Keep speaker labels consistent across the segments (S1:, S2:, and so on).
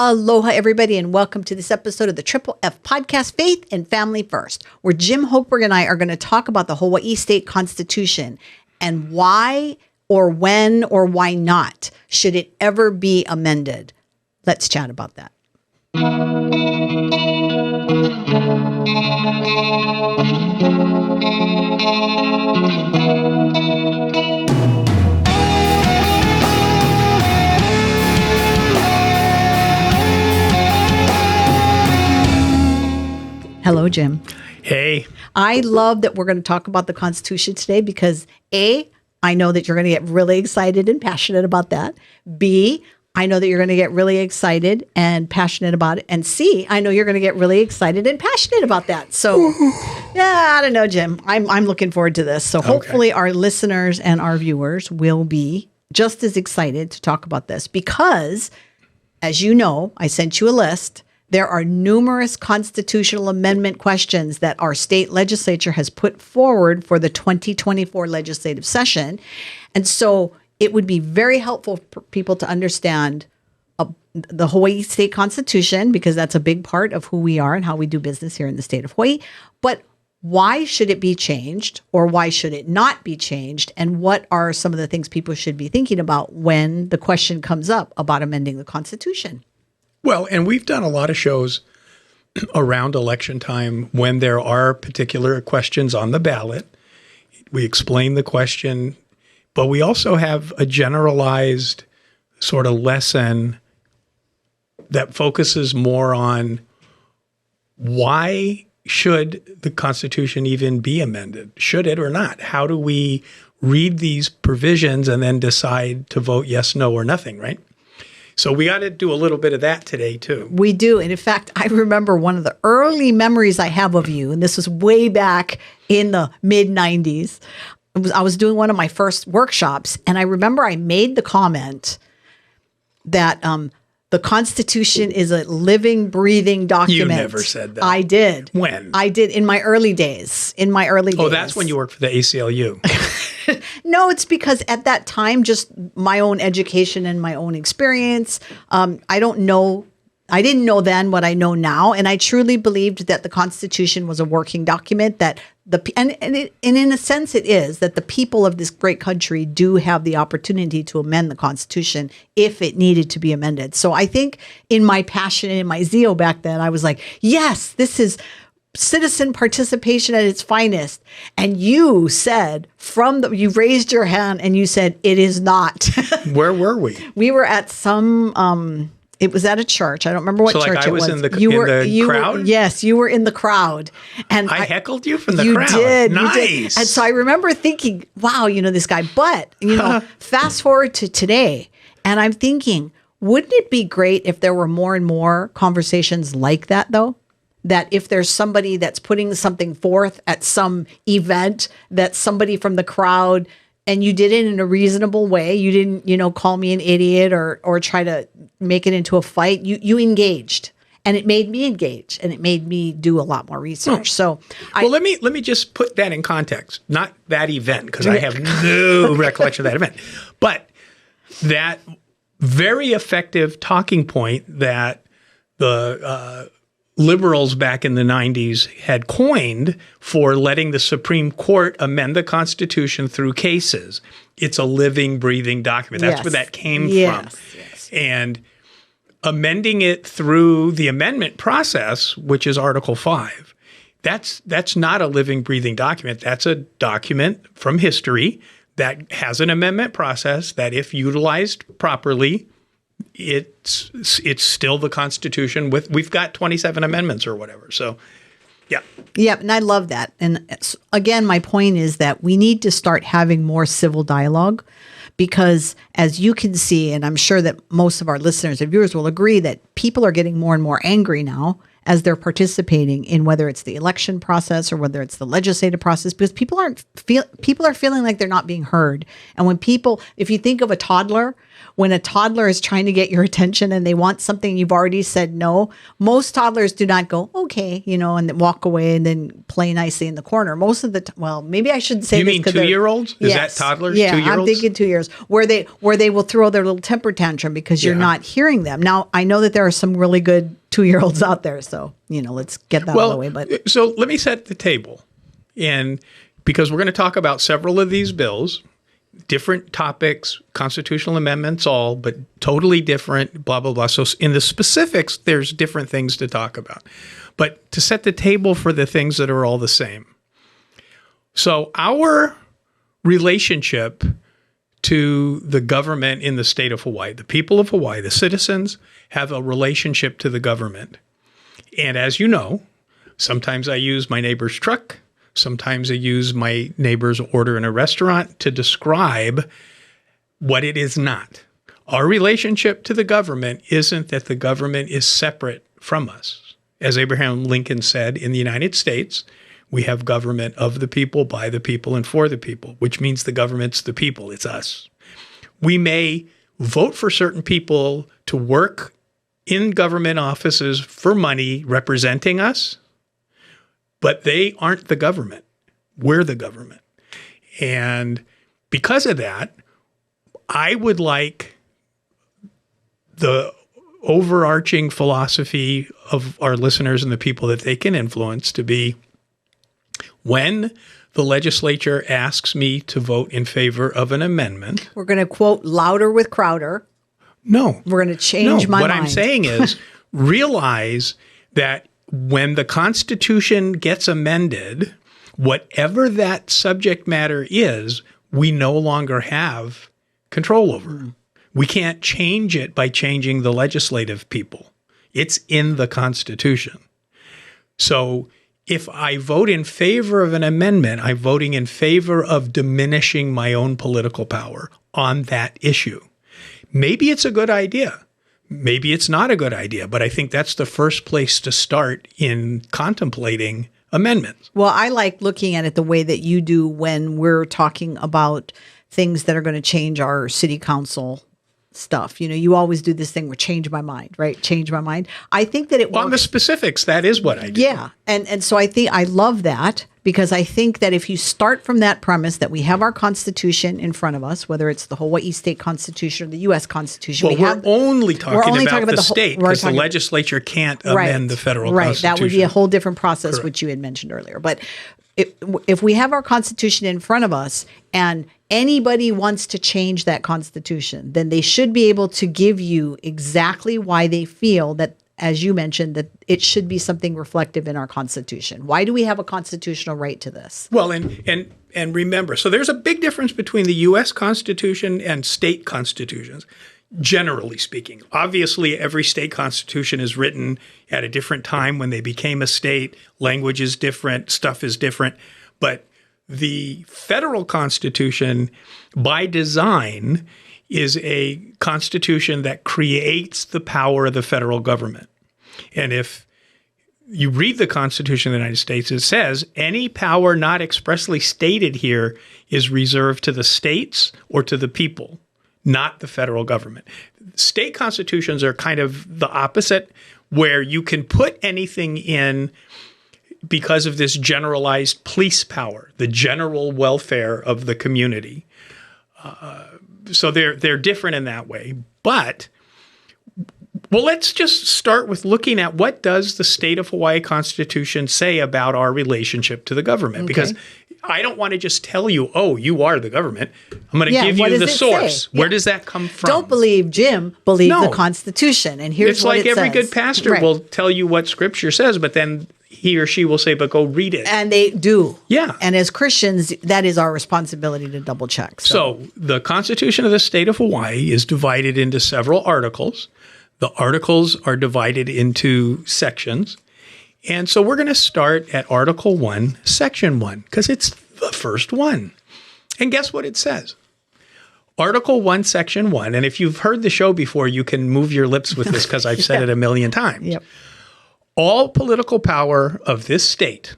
S1: Aloha, everybody, and welcome to this episode of the Triple F podcast, Faith and Family First, where Jim Hochberg and I are going to talk about the Hawaii State Constitution and why or when or why not should it ever be amended. Let's chat about that. Hello, Jim.
S2: Hey.
S1: I love that we're going to talk about the Constitution today because A, I know that you're going to get really excited and passionate about that. B, I know that you're going to get really excited and passionate about it. And C, I know you're going to get really excited and passionate about that. So, yeah, I don't know, Jim. I'm looking forward to this. So hopefully our listeners and our viewers will be just as excited to talk about this because, as you know, I sent you a list. There are numerous constitutional amendment questions that our state legislature has put forward for the 2024 legislative session. And so it would be very helpful for people to understand the Hawaii State Constitution, because that's a big part of who we are and how we do business here in the state of Hawaii. But why should it be changed, or why should it not be changed? And what are some of the things people should be thinking about when the question comes up about amending the Constitution?
S2: Well, and we've done a lot of shows around election time when there are particular questions on the ballot. We explain the question, but we also have a generalized sort of lesson that focuses more on why should the Constitution even be amended? Should it or not? How do we read these provisions and then decide to vote yes, no, or nothing, right? So we got to do a little bit of that today, too.
S1: We do. And in fact, I remember one of the early memories I have of you, and this was way back in the mid-90s. I was doing one of my first workshops, and I remember I made the comment that the Constitution is a living, breathing document.
S2: You never said that.
S1: I did.
S2: When?
S1: I did in my early days.
S2: Oh, that's when you worked for the ACLU.
S1: No, it's because at that time, just my own education and my own experience, I didn't know then what I know now. And I truly believed that the Constitution was a working document that and in a sense it is, that the people of this great country do have the opportunity to amend the Constitution if it needed to be amended. So I think in my passion and in my zeal back then, I was like, yes, this is citizen participation at its finest. And you said you raised your hand and you said, it is not.
S2: Where were we?
S1: We were at some, it was at a church. I don't remember what church it was.
S2: So like I was in the crowd?
S1: Yes, you were in the crowd. And
S2: I heckled you from the crowd.
S1: Nice. You did. And so I remember thinking, wow, this guy. But, fast forward to today, and I'm thinking, wouldn't it be great if there were more and more conversations like that, though? That if there's somebody that's putting something forth at some event, that somebody from the crowd, and you did it in a reasonable way, you didn't, call me an idiot or try to make it into a fight. You engaged, and it made me engage, and it made me do a lot more research. So,
S2: let me just put that in context. Not that event, because I have no recollection of that event, but that very effective talking point that the liberals back in the 90s had coined for letting the Supreme Court amend the Constitution through cases. It's a living, breathing document. That's where that came from.
S1: Yes.
S2: And amending it through the amendment process, which is Article 5, that's not a living, breathing document. That's a document from history that has an amendment process that, if utilized properly, it's still the Constitution. We've got 27 amendments or whatever. So, yeah.
S1: Yeah, and I love that. And again, my point is that we need to start having more civil dialogue because, as you can see, and I'm sure that most of our listeners and viewers will agree, that people are getting more and more angry now as they're participating in whether it's the election process or whether it's the legislative process, because people are feeling like they're not being heard. And when if you think of a toddler, when a toddler is trying to get your attention and they want something you've already said no, most toddlers do not go, okay, and then walk away and then play nicely in the corner. Most of the well, maybe I shouldn't say
S2: You
S1: this
S2: mean
S1: because
S2: 2-year-olds? Is
S1: yes,
S2: that toddlers?
S1: Yeah,
S2: 2-year-olds?
S1: I'm thinking 2 years where they will throw their little temper tantrum because you're not hearing them. Now, I know that there are some really good 2-year-olds out there, so let's get that out of the way. But
S2: so let me set the table, and because we're going to talk about several of these bills, different topics, constitutional amendments, all, but totally different, blah, blah, blah. So in the specifics, there's different things to talk about. But to set the table for the things that are all the same. So our relationship to the government in the state of Hawaii, the people of Hawaii, the citizens have a relationship to the government. And as you know, sometimes I use my neighbor's truck. Sometimes I use my neighbor's order in a restaurant to describe what it is not. Our relationship to the government isn't that the government is separate from us. As Abraham Lincoln said, in the United States, we have government of the people, by the people, and for the people, which means the government's the people. It's us. We may vote for certain people to work in government offices for money representing us, but they aren't the government. We're the government. And because of that, I would like the overarching philosophy of our listeners and the people that they can influence to be, when the legislature asks me to vote in favor of an amendment.
S1: We're going to quote louder with Crowder.
S2: No.
S1: We're going to change my mind.
S2: What I'm saying is realize that when the Constitution gets amended, whatever that subject matter is, we no longer have control over. We can't change it by changing the legislative people. It's in the Constitution. So if I vote in favor of an amendment, I'm voting in favor of diminishing my own political power on that issue. Maybe it's a good idea. Maybe it's not a good idea, but I think that's the first place to start in contemplating amendments.
S1: Well, I like looking at it the way that you do when we're talking about things that are going to change our city council stuff. You always do this thing where change my mind, right? Change my mind. I think that it works.
S2: On the specifics, that is what I do.
S1: Yeah. And so I think I love that, because I think that if you start from that premise that we have our Constitution in front of us, whether it's the Hawaii State Constitution or the U.S. Constitution.
S2: Well, we're only talking about the state, because the legislature can't amend the federal Constitution.
S1: Right. That would be a whole different process,
S2: Correct.
S1: which you had mentioned earlier. But if we have our Constitution in front of us and anybody wants to change that Constitution, then they should be able to give you exactly why they feel that, as you mentioned, that it should be something reflective in our Constitution. Why do we have a constitutional right to this?
S2: Well, and remember, so there's a big difference between the U.S. Constitution and state constitutions, generally speaking. Obviously, every state constitution is written at a different time when they became a state. Language is different, stuff is different. But the federal Constitution, by design, is a constitution that creates the power of the federal government. And if you read the Constitution of the United States, it says any power not expressly stated here is reserved to the states or to the people, not the federal government. State constitutions are kind of the opposite, where you can put anything in because of this generalized police power, the general welfare of the community. So they're different in that way. But, well, let's just start with looking at what does the state of Hawaii Constitution say about our relationship to the government? Okay. Because I don't want to just tell you, oh, you are the government. I'm going to give you the source. Where does that come from?
S1: Don't believe Jim, believe the Constitution. And here's what it says.
S2: It's like every good pastor will tell you what Scripture says, but then he or she will say, but go read it.
S1: And they do.
S2: Yeah.
S1: And as Christians, that is our responsibility to double check.
S2: So the Constitution of the state of Hawaii is divided into several articles. The articles are divided into sections. And so we're going to start at Article 1, Section 1, because it's the first one. And guess what it says? Article 1, Section 1, and if you've heard the show before, you can move your lips with this because I've said it a million times.
S1: Yep.
S2: All political power of this state,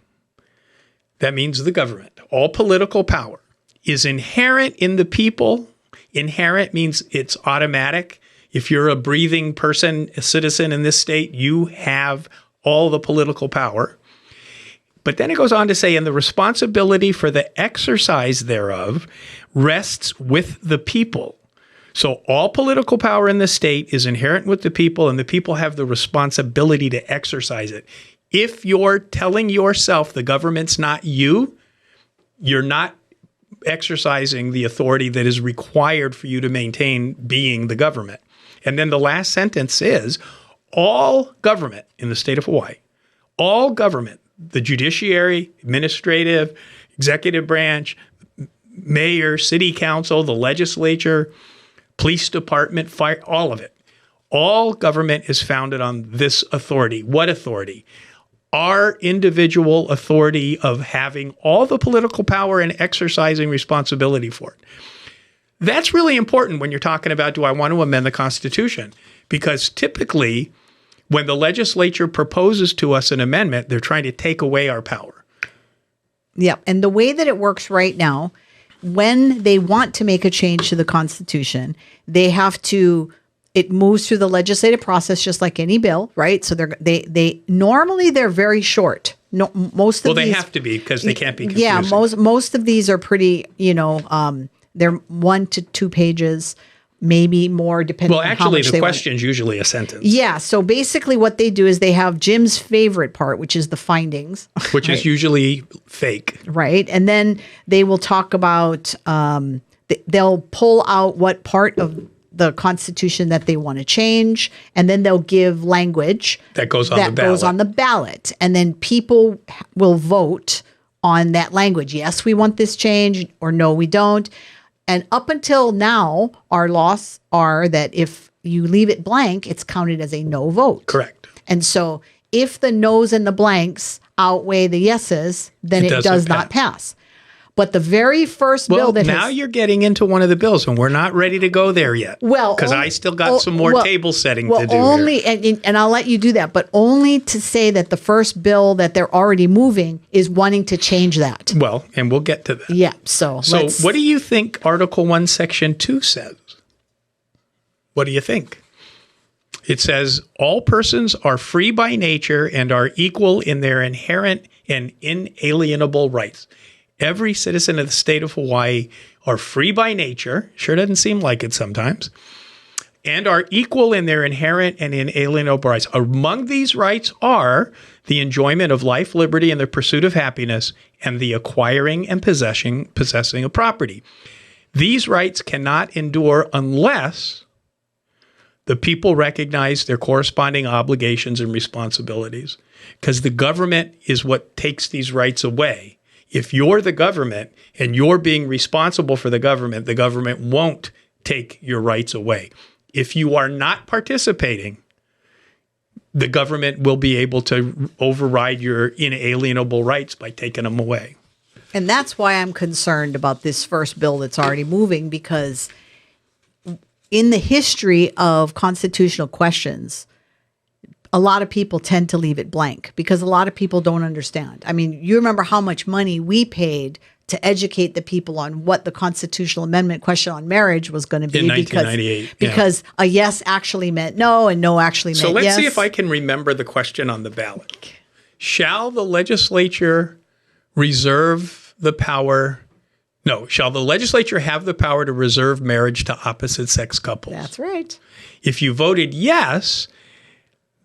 S2: that means the government, all political power is inherent in the people Inherent means it's automatic. If you're a breathing person, a citizen in this state, you have all the political power. But then it goes on to say, and the responsibility for the exercise thereof rests with the people. So all political power in the state is inherent with the people, and the people have the responsibility to exercise it. If you're telling yourself the government's not you, you're not exercising the authority that is required for you to maintain being the government. And then the last sentence is, all government in the state of Hawaii, all government, the judiciary, administrative, executive branch, mayor, city council, the legislature, police department, fire, all of it. All government is founded on this authority. What authority? Our individual authority of having all the political power and exercising responsibility for it. That's really important when you're talking about, do I want to amend the Constitution? Because typically, when the legislature proposes to us an amendment, they're trying to take away our power.
S1: Yeah. And the way that it works right now, when they want to make a change to the Constitution, they have to, it moves through the legislative process just like any bill, right? So they normally they're very short. No, most of
S2: these,
S1: they
S2: have to be because they can't be confusing.
S1: Yeah, most of these are pretty, they're 1 to 2 pages, maybe more, depending on how much they want. Well, actually,
S2: the question's usually a sentence.
S1: Yeah, so basically what they do is they have Jim's favorite part, which is the findings.
S2: Which is usually fake.
S1: Right, and then they will talk about, they'll pull out what part of the Constitution that they want to change, and then they'll give language
S2: that goes on the ballot.
S1: And then people will vote on that language. Yes, we want this change, or no, we don't. And up until now, our laws are that if you leave it blank, it's counted as a no vote.
S2: Correct.
S1: And so if the no's and the blanks outweigh the yeses, then it does not pass. But the very first bill that
S2: now you're getting into one of the bills, and we're not ready to go there yet.
S1: Well,
S2: because I still got some more table setting to do
S1: only,
S2: here.
S1: And I'll let you do that, but only to say that the first bill that they're already moving is wanting to change that.
S2: Well, and we'll get to that.
S1: Yeah. So
S2: what do you think Article 1, Section 2 says? What do you think? It says, all persons are free by nature and are equal in their inherent and inalienable rights. Every citizen of the state of Hawaii are free by nature, sure doesn't seem like it sometimes, and are equal in their inherent and inalienable rights. Among these rights are the enjoyment of life, liberty, and the pursuit of happiness, and the acquiring and possessing of property. These rights cannot endure unless the people recognize their corresponding obligations and responsibilities, because the government is what takes these rights away. If you're the government and you're being responsible for the government won't take your rights away. If you are not participating, the government will be able to override your inalienable rights by taking them away.
S1: And that's why I'm concerned about this first bill that's already moving, because in the history of constitutional questions, a lot of people tend to leave it blank because a lot of people don't understand. I mean, you remember how much money we paid to educate the people on what the constitutional amendment question on marriage was going to be
S2: in 1998.
S1: Because a yes actually meant no and no actually meant yes.
S2: So let's see if I can remember the question on the ballot. Shall the legislature reserve the power? No, shall the legislature have the power to reserve marriage to opposite sex couples?
S1: That's right.
S2: If you voted yes,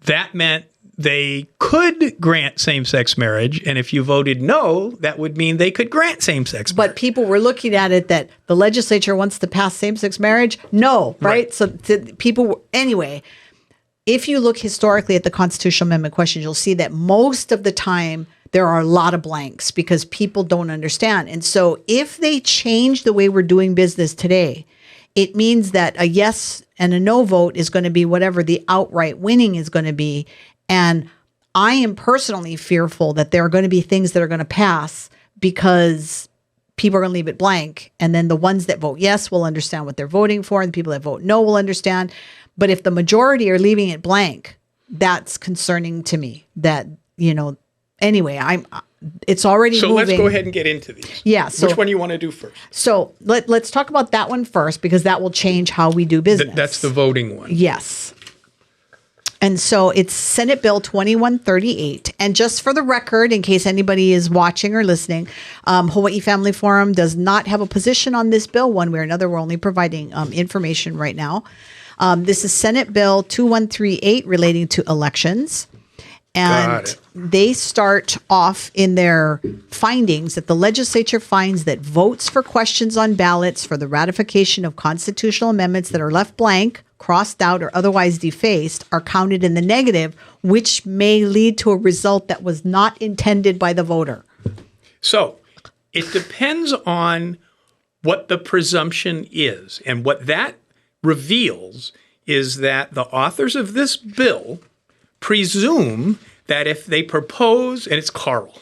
S2: that meant they could grant same-sex marriage. And if you voted no, that would mean they could grant same-sex marriage.
S1: But people were looking at it that the legislature wants to pass same-sex marriage. No, right? So anyway, if you look historically at the constitutional amendment questions, you'll see that most of the time there are a lot of blanks because people don't understand. And so if they change the way we're doing business today, it means that a yes and a no vote is going to be whatever the outright winning is going to be. And I am personally fearful that there are going to be things that are going to pass because people are going to leave it blank. And then the ones that vote yes will understand what they're voting for, and the people that vote no will understand. But if the majority are leaving it blank, that's concerning to me. That, anyway, it's already
S2: So
S1: moving.
S2: let's go ahead and get into these.
S1: Yeah. So,
S2: which one you want to do first?
S1: So let's talk about that one first, because that will change how we do business.
S2: That's the voting one.
S1: Yes. And so it's Senate Bill 2138. And just for the record, in case anybody is watching or listening, Hawaii Family Forum does not have a position on this bill one way or another. We're only providing information right now. This is Senate Bill 2138 relating to elections. And they start off in their findings that the legislature finds that votes for questions on ballots for the ratification of constitutional amendments that are left blank, crossed out, or otherwise defaced are counted in the negative, which may lead to a result that was not intended by the voter.
S2: So it depends on what the presumption is. And what that reveals is that the authors of this bill presume that if they propose, and it's Carl,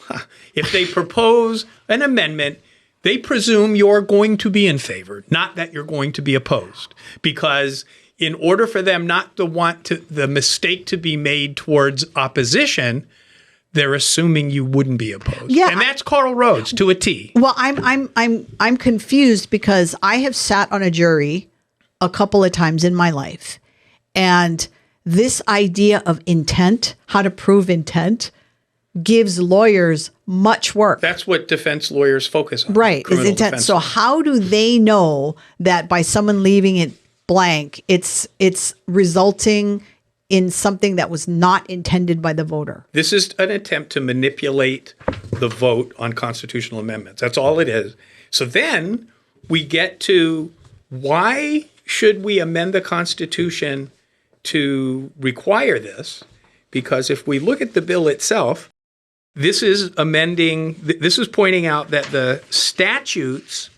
S2: if they propose an amendment, they presume you're going to be in favor, not that you're going to be opposed. Because in order for them not to want the mistake to be made towards opposition, they're assuming you wouldn't be opposed.
S1: Yeah,
S2: and that's Carl Rhodes to a T.
S1: Well, I'm confused because I have sat on a jury a couple of times in my life, and this idea of intent, how to prove intent, gives lawyers much work.
S2: That's what defense lawyers focus on.
S1: Right, is intent. So how do they know that by someone leaving it blank, it's resulting in something that was not intended by the voter?
S2: This is an attempt to manipulate the vote on constitutional amendments. That's all it is. So then we get to, why should we amend the Constitution to require this? Because if we look at the bill itself, this is pointing out that the statutes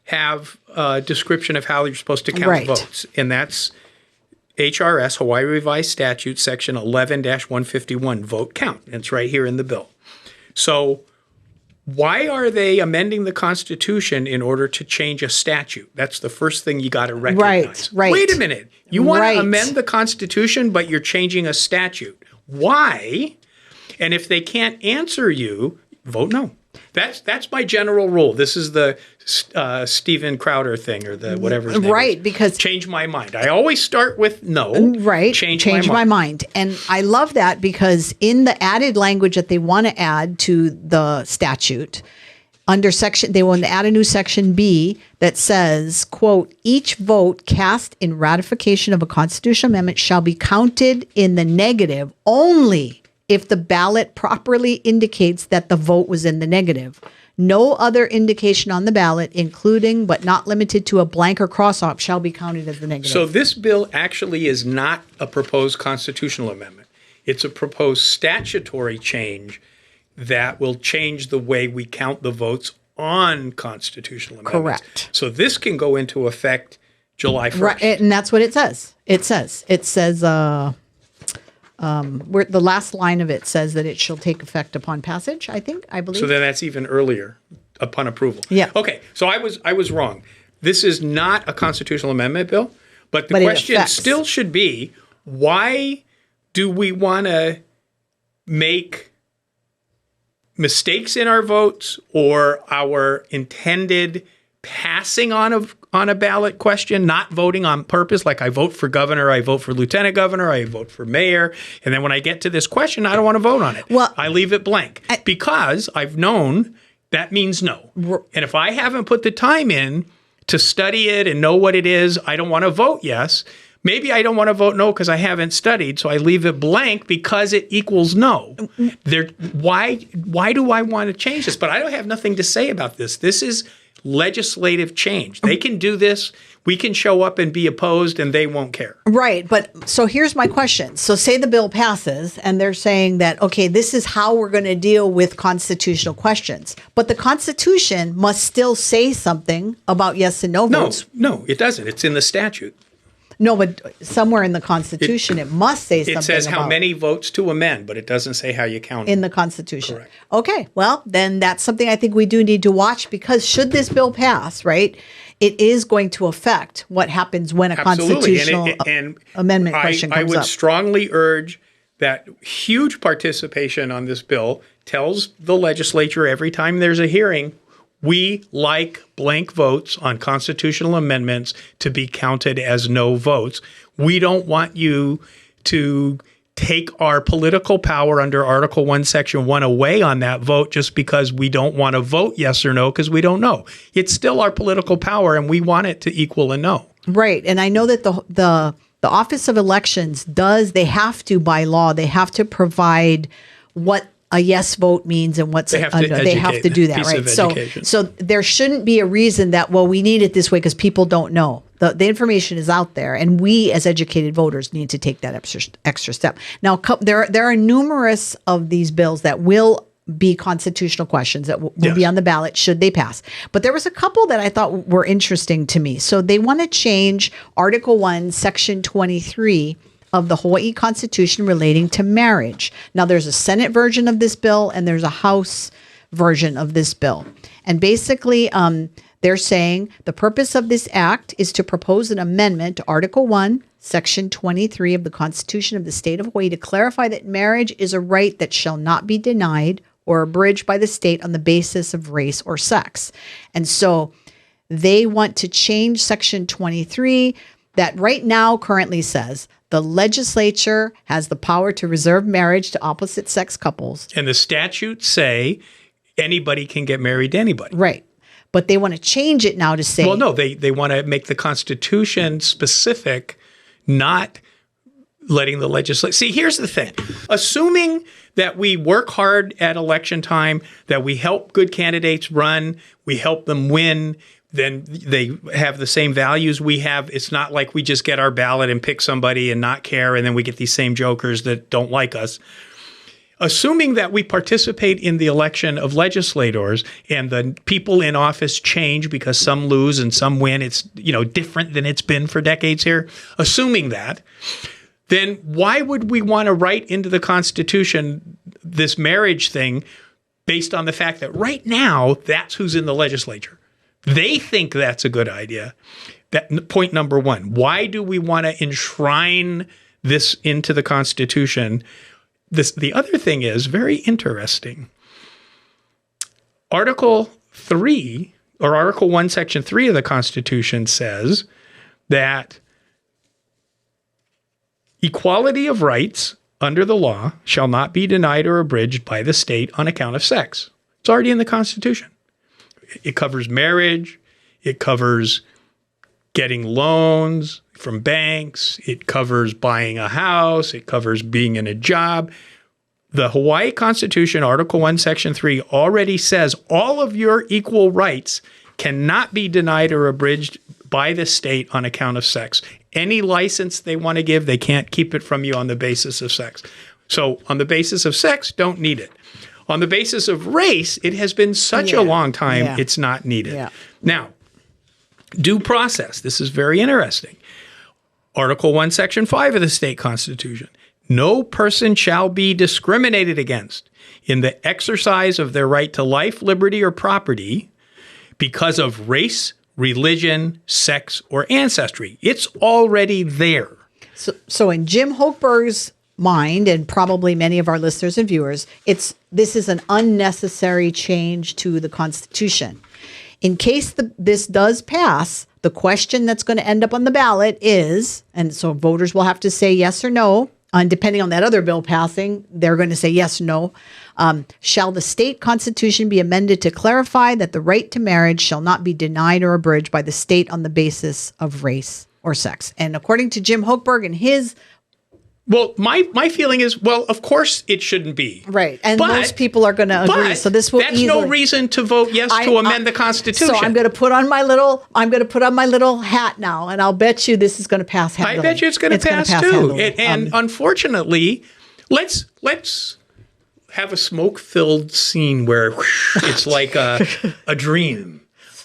S2: have a description of how you're supposed to count votes. And that's HRS, Hawaii Revised Statute, Section 11-151, vote count. It's right here in the bill. So why are they amending the Constitution in order to change a statute? That's the first thing you got to recognize.
S1: Right.
S2: Wait a minute. You want to amend the Constitution, but you're changing a statute. Why? And if they can't answer you, vote no. That's my general rule. This is the Steven Crowder thing, or the whatever his name
S1: right,
S2: is.
S1: Because
S2: change my mind. I always start with no.
S1: Right.
S2: Change
S1: my mind. And I love that, because in the added language that they want to add to the statute, they want to add a new section B that says, quote, each vote cast in ratification of a constitutional amendment shall be counted in the negative only if the ballot properly indicates that the vote was in the negative. No other indication on the ballot, including but not limited to a blank or cross-off, shall be counted as the negative.
S2: So this bill actually is not a proposed constitutional amendment. It's a proposed statutory change that will change the way we count the votes on constitutional amendments.
S1: Correct.
S2: So this can go into effect July 1st.
S1: Right, and that's what it says. It says where the last line of it says that it shall take effect upon passage, I believe.
S2: So then that's even earlier, upon approval.
S1: Yeah.
S2: Okay, so I was wrong. This is not a constitutional amendment bill, but the question still should be, why do we want to make mistakes in our votes, or our intended passing on a ballot question, not voting on purpose, like I vote for governor, I vote for lieutenant governor, I vote for mayor, and then when I get to this question, I don't want to vote on it.
S1: Well,
S2: I leave it blank because I've known that means no. And if I haven't put the time in to study it and know what it is, I don't want to vote yes. Maybe I don't want to vote no because I haven't studied, so I leave it blank because it equals no. Why do I want to change this? But I don't have nothing to say about this. This is legislative change. They can do this. We can show up and be opposed, and they won't care.
S1: Right. But so here's my question. So say the bill passes, and they're saying that, okay, this is how we're going to deal with constitutional questions. But the Constitution must still say something about yes and no votes.
S2: No, it doesn't. It's in the statute.
S1: No, but somewhere in the Constitution, it must say something.
S2: It says how many votes to amend, but it doesn't say how you count
S1: in the Constitution.
S2: Correct.
S1: Okay, well, then that's something I think we do need to watch, because should this bill pass, right, it is going to affect what happens when a constitutional amendment question comes up.
S2: I would strongly urge that huge participation on this bill tells the legislature every time there's a hearing, we like blank votes on constitutional amendments to be counted as no votes. We don't want you to take our political power under Article 1, Section 1 away on that vote just because we don't want to vote yes or no because we don't know. It's still our political power, and we want it to equal a no.
S1: Right. And I know that the Office of Elections they have to, by law, they have to provide what a yes vote means and what's
S2: they have to
S1: they have to do that, right? So there shouldn't be a reason that, well, we need it this way because people don't know. The information is out there, and we as educated voters need to take that extra step. Now, there are numerous of these bills that will be constitutional questions that will be on the ballot should they pass. But there was a couple that I thought were interesting to me. So they want to change Article 1, Section 23 of the Hawaii Constitution relating to marriage. Now, there's a Senate version of this bill and there's a House version of this bill. And basically, they're saying the purpose of this act is to propose an amendment to Article 1, Section 23 of the Constitution of the State of Hawaii to clarify that marriage is a right that shall not be denied or abridged by the state on the basis of race or sex. And so they want to change Section 23 that right now currently says the legislature has the power to reserve marriage to opposite sex couples.
S2: And the statutes say anybody can get married to anybody.
S1: Right. But they want to change it now to say...
S2: Well, no, they want to make the Constitution specific, not letting the legislature... See, here's the thing. Assuming that we work hard at election time, that we help good candidates run, we help them win, then they have the same values we have. It's not like we just get our ballot and pick somebody and not care, and then we get these same jokers that don't like us. Assuming that we participate in the election of legislators and the people in office change because some lose and some win, it's different than it's been for decades here. Assuming that, then why would we want to write into the Constitution this marriage thing based on the fact that right now that's who's in the legislature? They think that's a good idea. That point number one. Why do we want to enshrine this into the Constitution? The other thing is very interesting. Article 3 or Article 1, Section 3 of the Constitution says that equality of rights under the law shall not be denied or abridged by the state on account of sex. It's already in the Constitution. It covers marriage. It covers getting loans from banks. It covers buying a house. It covers being in a job. The Hawaii Constitution, Article 1, Section 3, already says all of your equal rights cannot be denied or abridged by the state on account of sex. Any license they want to give, they can't keep it from you on the basis of sex. So on the basis of sex, don't need it. On the basis of race, it has been such a long time, it's not needed. Yeah. Now, due process. This is very interesting. Article 1, Section 5 of the state constitution. No person shall be discriminated against in the exercise of their right to life, liberty, or property because of race, religion, sex, or ancestry. It's already there.
S1: So in Jim Hochberg's mind, and probably many of our listeners and viewers, this is an unnecessary change to the Constitution. In case this does pass, the question that's going to end up on the ballot is, and so voters will have to say yes or no, and depending on that other bill passing, they're going to say yes or no. Shall the state constitution be amended to clarify that the right to marriage shall not be denied or abridged by the state on the basis of race or sex? And according to Jim Hochberg and his...
S2: Well, my feeling is, well, of course it shouldn't be.
S1: Right. And most people are going to agree. So this will
S2: that's no reason to vote yes to amend the Constitution.
S1: So I'm going to put on my little hat now, and I'll bet you this is going to pass handily.
S2: I bet you it's going to pass too. And unfortunately, let's have a smoke-filled scene where it's like a dream.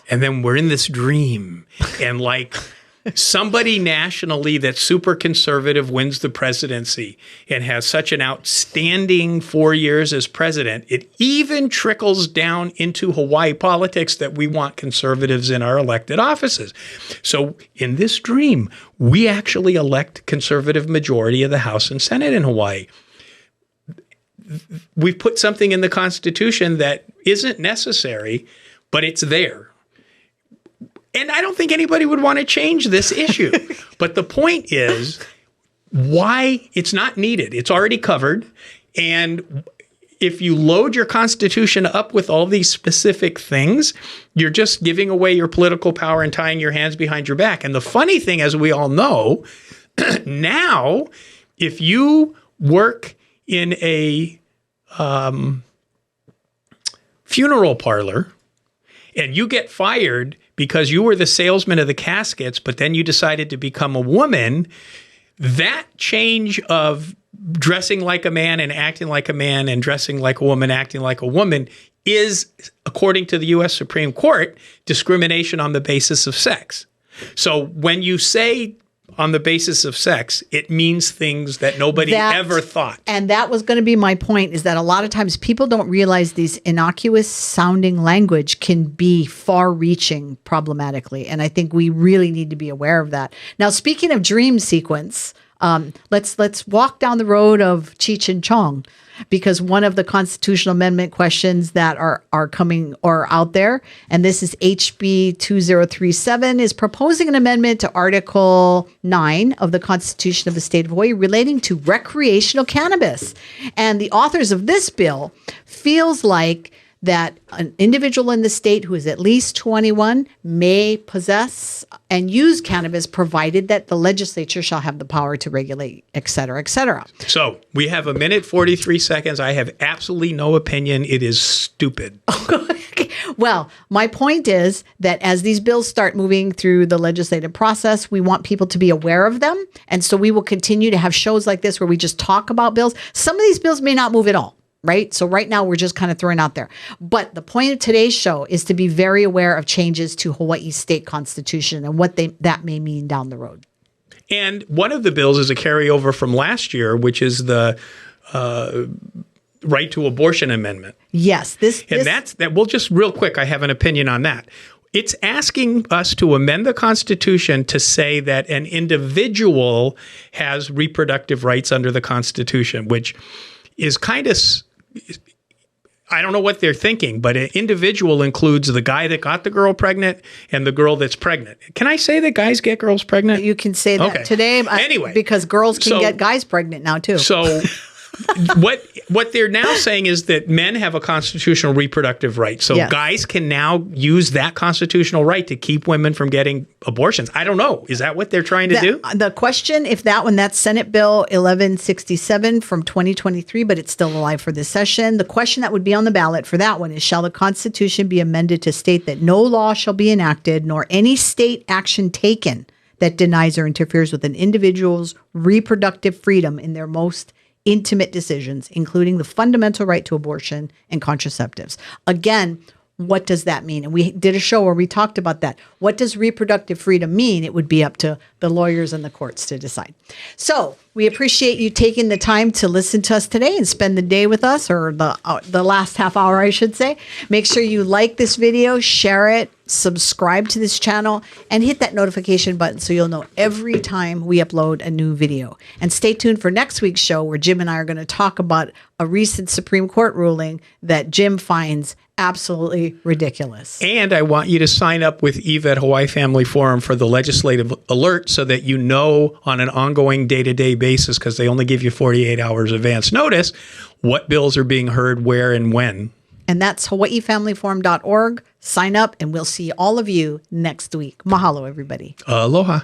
S2: And then we're in this dream, and like somebody nationally that's super conservative wins the presidency and has such an outstanding 4 years as president, it even trickles down into Hawaii politics that we want conservatives in our elected offices. So in this dream, we actually elect conservative majority of the House and Senate in Hawaii. we've put something in the Constitution that isn't necessary, but it's there. And I don't think anybody would want to change this issue. But the point is why it's not needed. It's already covered. And if you load your Constitution up with all these specific things, you're just giving away your political power and tying your hands behind your back. And the funny thing, as we all know, now, if you work in a funeral parlor and you get fired because you were the salesman of the caskets, but then you decided to become a woman, that change of dressing like a man and acting like a man and dressing like a woman, acting like a woman is, according to the U.S. Supreme Court, discrimination on the basis of sex. So when you say on the basis of sex, it means things that nobody ever thought.
S1: And that was going to be my point, is that a lot of times people don't realize these innocuous sounding language can be far reaching problematically. And I think we really need to be aware of that. Now, speaking of dream sequence, let's walk down the road of Cheech and Chong, because one of the constitutional amendment questions that are coming or out there, and this is HB 2037, is proposing an amendment to Article 9 of the Constitution of the State of Hawaii relating to recreational cannabis. And the authors of this bill feels like that an individual in the state who is at least 21 may possess and use cannabis, provided that the legislature shall have the power to regulate, et cetera, et cetera.
S2: So we have 1:43. I have absolutely no opinion. It is stupid.
S1: Well, my point is that as these bills start moving through the legislative process, we want people to be aware of them. And so we will continue to have shows like this where we just talk about bills. Some of these bills may not move at all. Right? So right now we're just kind of throwing out there. But the point of today's show is to be very aware of changes to Hawaii's state constitution and what that may mean down the road.
S2: And one of the bills is a carryover from last year, which is the right to abortion amendment.
S1: Yes.
S2: That. Well, just real quick, I have an opinion on that. It's asking us to amend the Constitution to say that an individual has reproductive rights under the Constitution, which is kind of, I don't know what they're thinking, but an individual includes the guy that got the girl pregnant and the girl that's pregnant. Can I say that guys get girls pregnant?
S1: You can say that today.
S2: Anyway,
S1: because girls can get guys pregnant now too.
S2: So what they're now saying is that men have a constitutional reproductive right. So guys can now use that constitutional right to keep women from getting abortions. I don't know. Is that what they're trying to do?
S1: The question, that's Senate Bill 1167 from 2023, but it's still alive for this session. The question that would be on the ballot for that one is, shall the Constitution be amended to state that no law shall be enacted nor any state action taken that denies or interferes with an individual's reproductive freedom in their most intimate decisions, including the fundamental right to abortion and contraceptives. Again, what does that mean? And we did a show where we talked about that. What does reproductive freedom mean? It would be up to the lawyers and the courts to decide. So we appreciate you taking the time to listen to us today and spend the day with us, or the last half hour, I should say. Make sure you like this video, share it, subscribe to this channel, and hit that notification button so you'll know every time we upload a new video. And stay tuned for next week's show, where Jim and I are going to talk about a recent Supreme Court ruling that Jim finds absolutely ridiculous.
S2: And I want you to sign up with Eva at Hawaii Family Forum for the legislative alert so that you know on an ongoing day-to-day basis, because they only give you 48 hours advance notice, what bills are being heard, where, and when.
S1: And that's hawaiifamilyforum.org. Sign up, and we'll see all of you next week. Mahalo, everybody.
S2: Aloha.